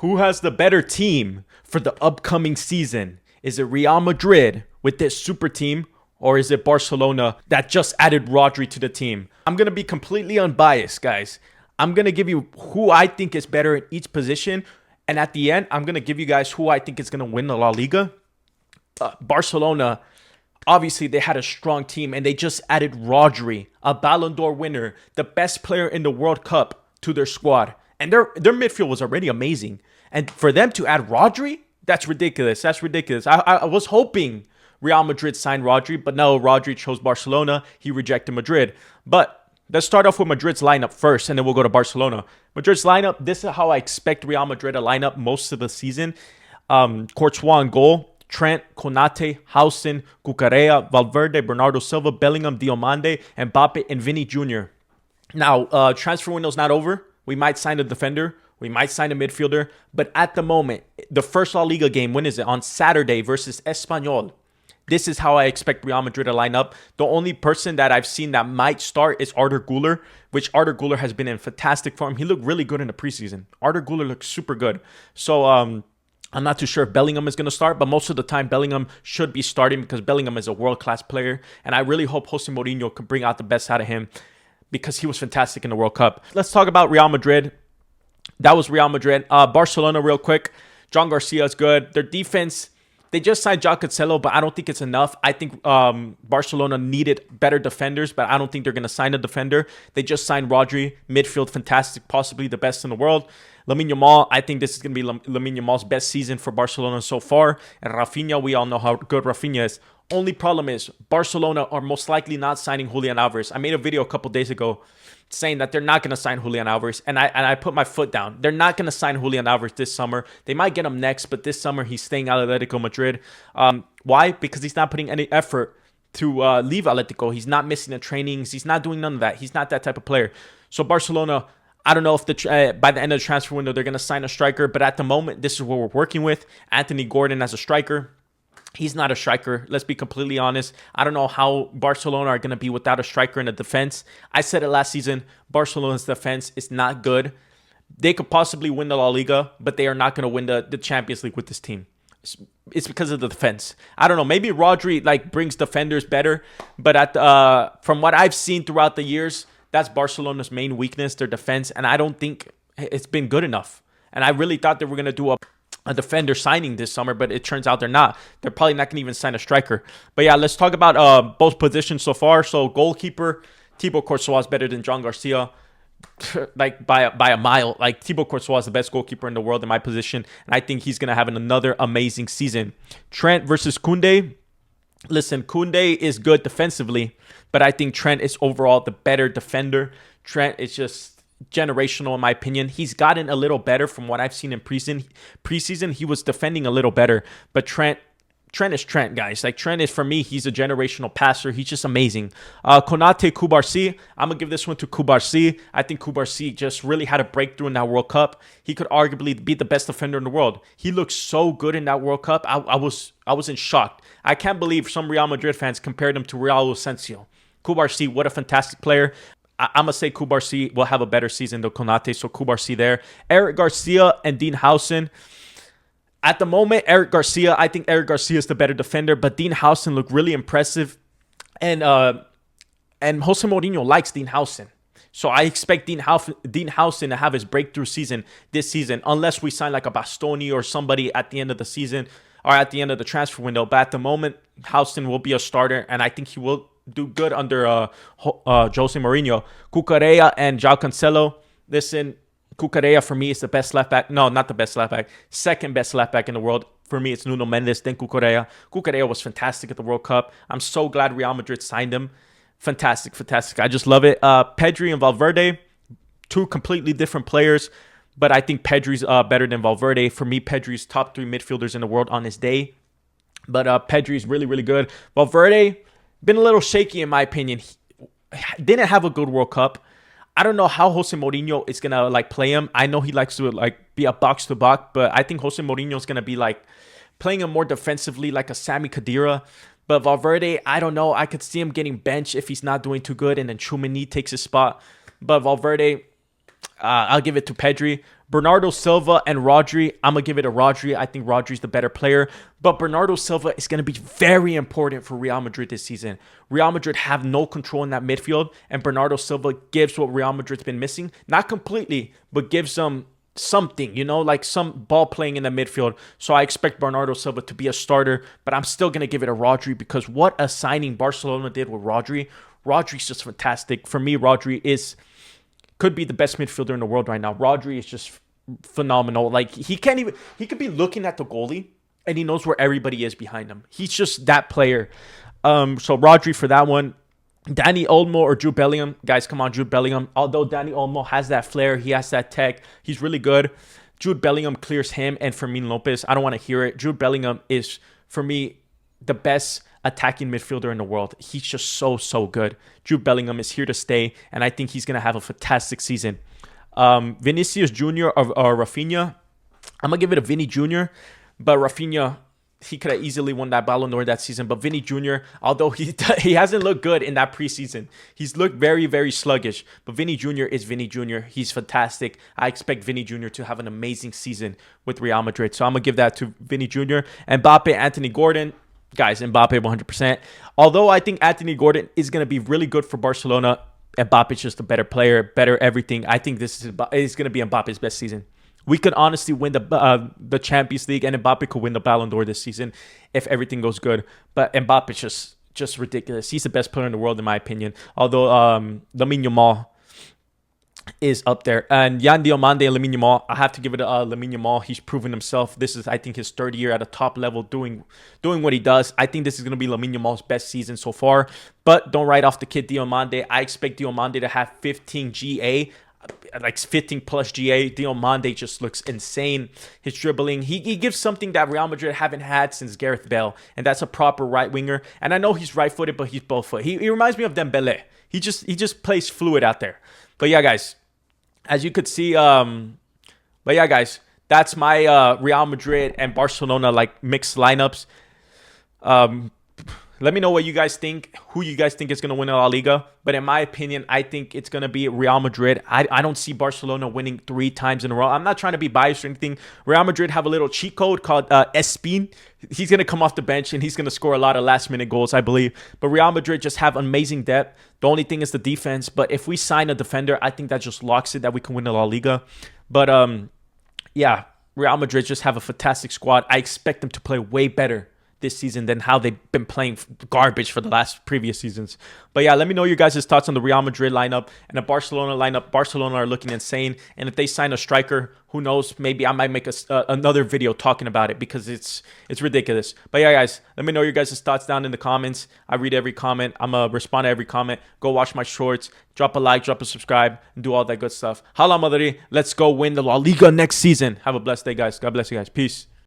Who has the better team for the upcoming season? Is it Real Madrid with this super team, or is it Barcelona that just added Rodri to the team? I'm going to be completely unbiased, guys. I'm going to give you who I think is better in each position. And at the end, I'm going to give you guys who I think is going to win the La Liga. Barcelona, obviously, they had a strong team, and they just added Rodri, a Ballon d'Or winner, the best player in the World Cup, to their squad. And their midfield was already amazing. And for them to add Rodri, that's ridiculous. That's ridiculous. I was hoping Real Madrid signed Rodri, but no, Rodri chose Barcelona. He rejected Madrid. But let's start off with Madrid's lineup first, and then we'll go to Barcelona. Madrid's lineup, this is how I expect Real Madrid to line up most of the season. Courtois in goal. Trent, Konate, Housen, Cucurella, Valverde, Bernardo Silva, Bellingham, Diomande, Mbappe, and Vinny Jr. Now, transfer window's not over. We might sign a defender. We might sign a midfielder. But at the moment, the first La Liga game, when is it? On Saturday versus Espanyol. This is how I expect Real Madrid to line up. The only person that I've seen that might start is Arda Güler, which Arda Güler has been in fantastic form. He looked really good in the preseason. Arda Güler looks super good. So, I'm not too sure if Bellingham is going to start, but most of the time Bellingham should be starting because Bellingham is a world-class player. And I really hope Jose Mourinho can bring out the best out of him because he was fantastic in the World Cup. Let's talk about Real Madrid. That was Real Madrid. Barcelona, real quick. John Garcia is good. Their defense, they just signed João Cancelo, but I don't think it's enough. I think Barcelona needed better defenders, but I don't think they're going to sign a defender. They just signed Rodri, midfield fantastic, possibly the best in the world. Lamine Yamal, I think this is going to be Lamine Yamal's best season for Barcelona so far. And Rafinha, we all know how good Rafinha is. Only problem is Barcelona are most likely not signing Julian Alvarez. I made a video a couple days ago saying that they're not going to sign Julian Alvarez, and I put my foot down. They're not going to sign Julian Alvarez this summer. They might get him next, but this summer he's staying at Atletico Madrid. Why? Because he's not putting any effort to leave Atletico. He's not missing the trainings. He's not doing none of that. He's not that type of player. So Barcelona, I don't know if by the end of the transfer window they're going to sign a striker, but at the moment, this is what we're working with. Anthony Gordon as a striker. He's not a striker. Let's be completely honest. I don't know how Barcelona are going to be without a striker in the defense. I said it last season. Barcelona's defense is not good. They could possibly win the La Liga, but they are not going to win the Champions League with this team. It's because of the defense. I don't know. Maybe Rodri brings defenders better, but from what I've seen throughout the years, that's Barcelona's main weakness, their defense, and I don't think it's been good enough. And I really thought they were going to do a defender signing this summer, but it turns out they're not. They're probably not going to even sign a striker. But yeah, let's talk about both positions so far. So goalkeeper, Thibaut Courtois is better than John Garcia, by a mile. Thibaut Courtois is the best goalkeeper in the world in my position, and I think he's going to have another amazing season. Trent versus Koundé. Listen, Koundé is good defensively, but I think Trent is overall the better defender. Trent is just generational in my opinion. He's gotten a little better from what I've seen in preseason. He was defending a little better, but Trent is Trent, guys. Trent is, for me, he's a generational passer. He's just amazing. Konate, Cubarsí. I'm going to give this one to Cubarsí. I think Cubarsí just really had a breakthrough in that World Cup. He could arguably be the best defender in the world. He looked so good in that World Cup. I was in shock. I can't believe some Real Madrid fans compared him to Raul Asensio. Cubarsí, what a fantastic player. I'm going to say Cubarsí will have a better season than Konate, so Cubarsí there. Eric Garcia and Dean Housen. At the moment, I think Eric Garcia is the better defender, but Dean Housen looked really impressive. And Jose Mourinho likes Dean Housen. So I expect Dean Housen to have his breakthrough season this season, unless we sign a Bastoni or somebody at the end of the season or at the end of the transfer window. But at the moment, Housen will be a starter, and I think he will do good under Jose Mourinho. Cucurella and João Cancelo. Listen, Cucurella for me is the best left back. No, not the best left back. Second best left back in the world. For me, it's Nuno Mendes, then Cucurella. Cucurella was fantastic at the World Cup. I'm so glad Real Madrid signed him. Fantastic, fantastic. I just love it. Pedri and Valverde, two completely different players, but I think Pedri's better than Valverde. For me, Pedri's top 3 midfielders in the world on his day. But Pedri's really, really good. Valverde, been a little shaky in my opinion. He didn't have a good World Cup. I don't know how Jose Mourinho is going to play him. I know he likes to be a box to box, but I think Jose Mourinho is going to be playing him more defensively like a Sami Khedira. But Valverde, I don't know. I could see him getting benched if he's not doing too good, and then Tchouaméni takes his spot. But Valverde, I'll give it to Pedri. Bernardo Silva and Rodri, I'm going to give it to Rodri. I think Rodri's the better player. But Bernardo Silva is going to be very important for Real Madrid this season. Real Madrid have no control in that midfield, and Bernardo Silva gives what Real Madrid's been missing. Not completely, but gives them something, like some ball playing in the midfield. So I expect Bernardo Silva to be a starter, but I'm still going to give it to Rodri because what a signing Barcelona did with Rodri. Rodri's just fantastic. For me, Rodri could be the best midfielder in the world right now. Rodri is just phenomenal. Like he could be looking at the goalie and he knows where everybody is behind him. He's just that player. So Rodri for that one. Danny Olmo or Jude Bellingham. Guys, come on, Jude Bellingham. Although Danny Olmo has that flair, he has that tech. He's really good. Jude Bellingham clears him and Fermin Lopez. I don't want to hear it. Jude Bellingham is, for me, the best attacking midfielder in the world. He's just so good. Jude Bellingham is here to stay, and I think he's going to have a fantastic season. Vinicius Jr. or Rafinha, I'm going to give it a Vinny Jr., but Rafinha, he could have easily won that Ballon d'Or that season. But Vinny Jr., although he hasn't looked good in that preseason, he's looked very, very sluggish. But Vinny Jr. is Vinny Jr. He's fantastic. I expect Vinny Jr. to have an amazing season with Real Madrid. So I'm going to give that to Vinny Jr. Mbappe, Anthony Gordon. Guys, Mbappe 100%. Although I think Anthony Gordon is going to be really good for Barcelona, Mbappe's just a better player, better everything. I think this is going to be Mbappe's best season. We could honestly win the Champions League, and Mbappe could win the Ballon d'Or this season if everything goes good. But Mbappe's just ridiculous. He's the best player in the world, in my opinion. Although Lamine Yamal is up there. And Yan Diomande and Lamine Yamal, I have to give it to Lamine Yamal. He's proven himself. This is, I think, his third year at a top level doing what he does. I think this is going to be Lamine Yamal's best season so far. But don't write off the kid Diomande. I expect Diomande to have 15 GA, like 15 plus GA. Diomande just looks insane. His dribbling, he gives something that Real Madrid haven't had since Gareth Bale, and that's a proper right winger. And I know he's right-footed, but he's both-footed. He reminds me of Dembele. He just plays fluid out there. But yeah, guys, as you could see, that's my Real Madrid and Barcelona like mixed lineups. Let me know what you guys think, who you guys think is going to win La Liga. But in my opinion, I think it's going to be Real Madrid. I don't see Barcelona winning 3 times in a row. I'm not trying to be biased or anything. Real Madrid have a little cheat code called Espin. He's going to come off the bench and he's going to score a lot of last-minute goals, I believe. But Real Madrid just have amazing depth. The only thing is the defense. But if we sign a defender, I think that just locks it that we can win the La Liga. But yeah, Real Madrid just have a fantastic squad. I expect them to play way better this season than how they've been playing garbage for the last previous seasons. But yeah, let me know your guys' thoughts on the Real Madrid lineup and the Barcelona lineup. Barcelona are looking insane. And if they sign a striker, who knows? Maybe I might make another video talking about it because it's ridiculous. But yeah, guys, let me know your guys' thoughts down in the comments. I read every comment. I'm going to respond to every comment. Go watch my shorts. Drop a like, drop a subscribe, and do all that good stuff. Hala Madrid. Let's go win the La Liga next season. Have a blessed day, guys. God bless you guys. Peace.